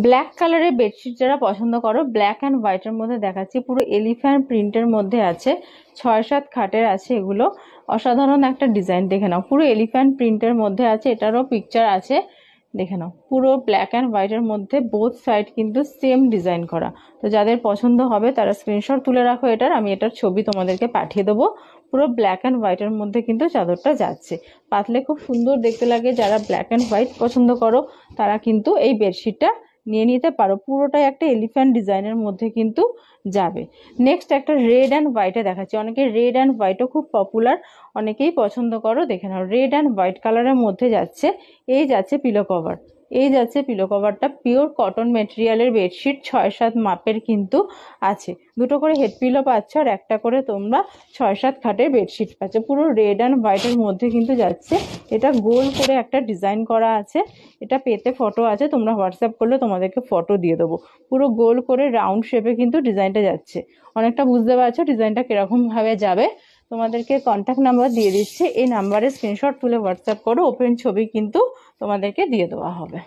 Black কালারের bedsheet যারা পছন্দ করো, ব্ল্যাক অ্যান্ড হোয়াইটের মধ্যে দেখাচ্ছি। পুরো এলিফ্যান্ট প্রিন্টের মধ্যে আছে, 6-7 খাটের আছে এগুলো। অসাধারণ একটা ডিজাইন, দেখে নাও। পুরো এলিফ্যান্ট প্রিন্টের মধ্যে আছে, এটারও পিকচার আছে, দেখে নাও। পুরো ব্ল্যাক অ্যান্ড হোয়াইটের মধ্যে বোথ সাইড কিন্তু সেম ডিজাইন করা। তো যাদের পছন্দ হবে তারা স্ক্রিনশট তুলে রাখো এটার, আমি এটার ছবি তোমাদেরকে পাঠিয়ে দেবো। পুরো ব্ল্যাক অ্যান্ড হোয়াইটের মধ্যে কিন্তু চাদরটা যাচ্ছে, পাতলে খুব সুন্দর দেখতে লাগে। যারা ব্ল্যাক অ্যান্ড হোয়াইট পছন্দ করো তারা কিন্তু এই বেডশিটটা নিয়ে নিতে পারো। পুরোটাই একটা এলিফ্যান্ট ডিজাইনের মধ্যে কিন্তু যাবে। নেক্সট একটা রেড অ্যান্ড হোয়াইটে দেখাচ্ছি। অনেকে রেড অ্যান্ড হোয়াইটও খুব পপুলার, অনেকেই পছন্দ করো, দেখে নাও। রেড অ্যান্ড হোয়াইট কালারের মধ্যে যাচ্ছে, এই যাচ্ছে পিলো কভার, এই যাচ্ছে পিলো কভারটা। পিওর কটন মেটেরিয়ালের বেডশিট, 6-7 মাপের কিন্তু আছে। দুটো করে হেড পিলো পাচ্ছ আর একটা করে তোমরা 6-7 খাটের বেডশিট পাচ্ছ। পুরো রেড অ্যান্ড হোয়াইটের মধ্যে কিন্তু যাচ্ছে। এটা গোল করে একটা ডিজাইন করা আছে, এটা পেতে ফটো আছে, তোমরা হোয়াটসঅ্যাপ করলে তোমাদেরকে ফটো দিয়ে দেবো। পুরো গোল করে রাউন্ড শেপে কিন্তু ডিজাইনটা যাচ্ছে। অনেকটা বুঝতে পারছো ডিজাইনটা কিরকম ভাবে যাবে। তোমাদেরকে কন্ট্যাক্ট নাম্বার দিয়ে দিচ্ছে, এই নাম্বারে স্ক্রিনশট তুলে হোয়াটসঅ্যাপ করো, ওপেন ছবি কিন্তু তোমাদেরকে দিয়ে দেওয়া হবে।